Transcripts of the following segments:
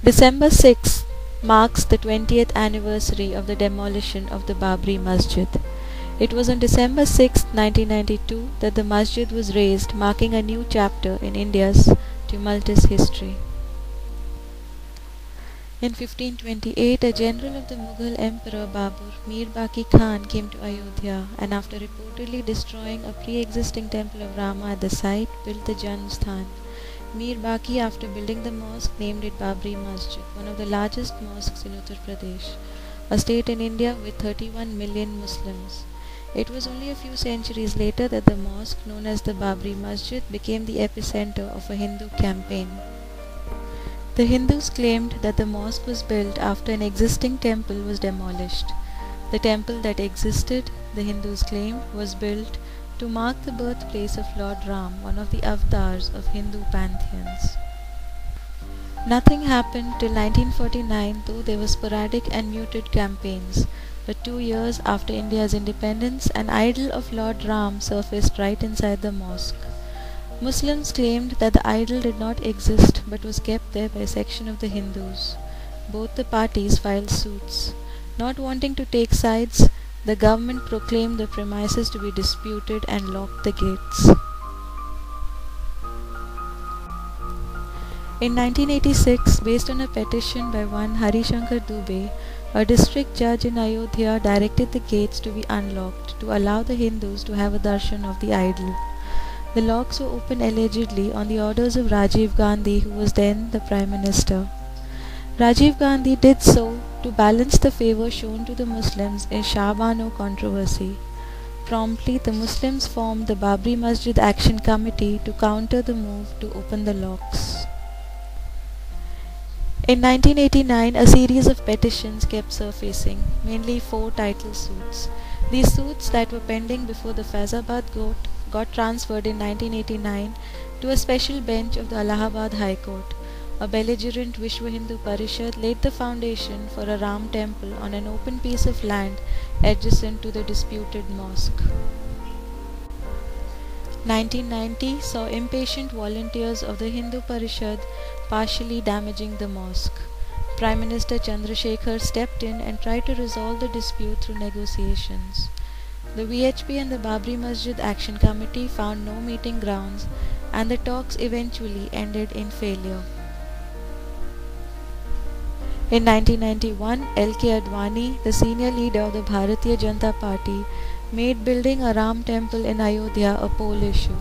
December 6 marks the 20th anniversary of the demolition of the Babri Masjid. It was on December 6, 1992 that the masjid was razed, marking a new chapter in India's tumultuous history. In 1528, a general of the Mughal Emperor Babur, Mir Baqi Khan, came to Ayodhya and after reportedly destroying a pre-existing temple of Rama at the site, built the Janmasthan. Mir Baqi, after building the mosque, named it Babri Masjid, one of the largest mosques in Uttar Pradesh, a state in India with 31 million Muslims. It was only a few centuries later that the mosque, known as the Babri Masjid, became the epicenter of a Hindu campaign. The Hindus claimed that the mosque was built after an existing temple was demolished. The temple that existed, the Hindus claimed, was built to mark the birthplace of Lord Ram, one of the avatars of Hindu pantheons. Nothing happened till 1949, though there were sporadic and muted campaigns. But 2 years after India's independence, an idol of Lord Ram surfaced right inside the mosque. Muslims claimed that the idol did not exist but was kept there by a section of the Hindus. Both the parties filed suits. Not wanting to take sides, the government proclaimed the premises to be disputed and locked the gates. In 1986, based on a petition by one Harishankar Dubey, a district judge in Ayodhya directed the gates to be unlocked to allow the Hindus to have a darshan of the idol. The locks were opened allegedly on the orders of Rajiv Gandhi, who was then the Prime Minister. Rajiv Gandhi did so to balance the favour shown to the Muslims in Shah Bano controversy. Promptly, the Muslims formed the Babri Masjid Action Committee to counter the move to open the locks. In 1989, a series of petitions kept surfacing, mainly 4 title suits. These suits that were pending before the Faizabad court got transferred in 1989 to a special bench of the Allahabad High Court. A belligerent Vishwa Hindu Parishad laid the foundation for a Ram temple on an open piece of land adjacent to the disputed mosque. 1990 saw impatient volunteers of the Hindu Parishad partially damaging the mosque. Prime Minister Chandrasekhar stepped in and tried to resolve the dispute through negotiations. The VHP and the Babri Masjid Action Committee found no meeting grounds and the talks eventually ended in failure. In 1991, L.K. Advani, the senior leader of the Bharatiya Janata Party, made building a Ram temple in Ayodhya a poll issue.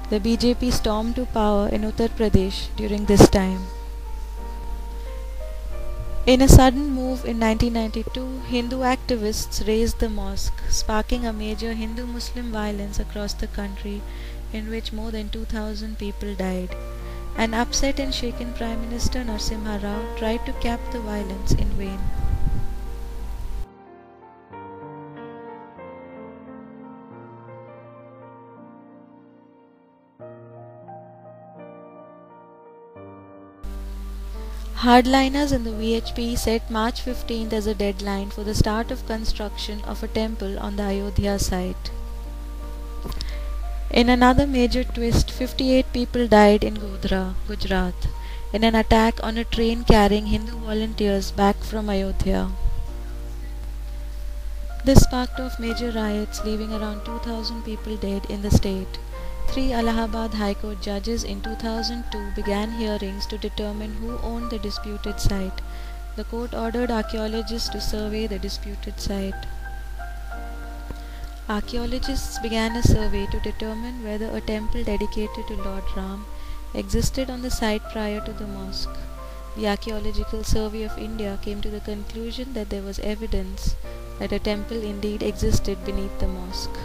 The BJP stormed to power in Uttar Pradesh during this time. In a sudden move in 1992, Hindu activists razed the mosque, sparking a major Hindu-Muslim violence across the country in which more than 2,000 people died. An upset and shaken Prime Minister Narasimha Rao tried to cap the violence in vain. Hardliners in the VHP set March 15th as a deadline for the start of construction of a temple on the Ayodhya site. In another major twist, 58 people died in Godhra, Gujarat, in an attack on a train carrying Hindu volunteers back from Ayodhya. This sparked off major riots, leaving around 2,000 people dead in the state. 3 Allahabad High Court judges in 2002 began hearings to determine who owned the disputed site. The court ordered archaeologists to survey the disputed site. Archaeologists began a survey to determine whether a temple dedicated to Lord Ram existed on the site prior to the mosque. The Archaeological Survey of India came to the conclusion that there was evidence that a temple indeed existed beneath the mosque.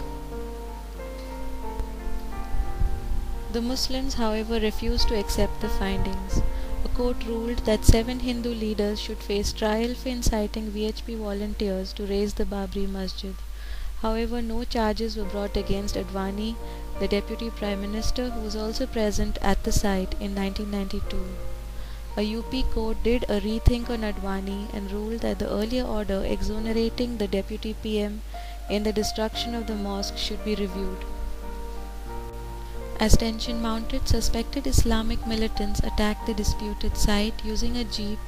The Muslims, however, refused to accept the findings. A court ruled that 7 Hindu leaders should face trial for inciting VHP volunteers to raise the Babri Masjid. However, no charges were brought against Advani, the Deputy Prime Minister, who was also present at the site in 1992. A UP court did a rethink on Advani and ruled that the earlier order exonerating the Deputy PM in the destruction of the mosque should be reviewed. As tension mounted, suspected Islamic militants attacked the disputed site using a jeep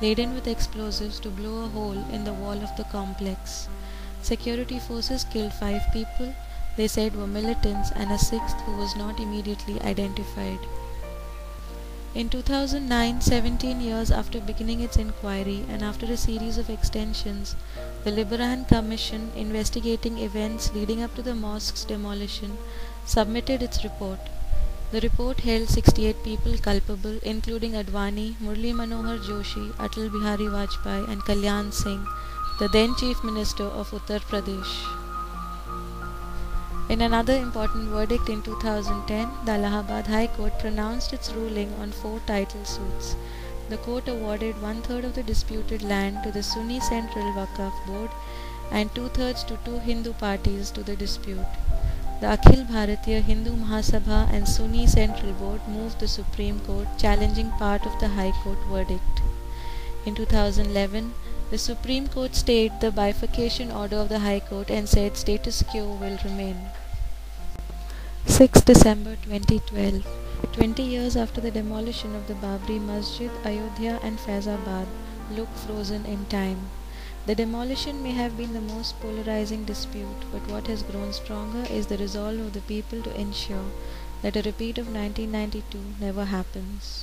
laden with explosives to blow a hole in the wall of the complex. Security forces killed 5 people they said were militants and a sixth who was not immediately identified. In 2009, 17 years after beginning its inquiry and after a series of extensions, the Liberhan Commission investigating events leading up to the mosque's demolition submitted its report. The report held 68 people culpable, including Advani, Murli Manohar Joshi, Atal Bihari Vajpayee, and Kalyan Singh, the then Chief Minister of Uttar Pradesh. In another important verdict in 2010, the Allahabad High Court pronounced its ruling on 4 title suits. The court awarded 1/3 of the disputed land to the Sunni Central Waqf Board and 2/3 to 2 Hindu parties to the dispute. The Akhil Bharatiya Hindu Mahasabha and Sunni Central Board moved the Supreme Court, challenging part of the High Court verdict. In 2011, the Supreme Court stayed the bifurcation order of the High Court and said status quo will remain. 6 December 2012. 20 years after the demolition of the Babri Masjid, Ayodhya and Faizabad look frozen in time. The demolition may have been the most polarizing dispute, but what has grown stronger is the resolve of the people to ensure that a repeat of 1992 never happens.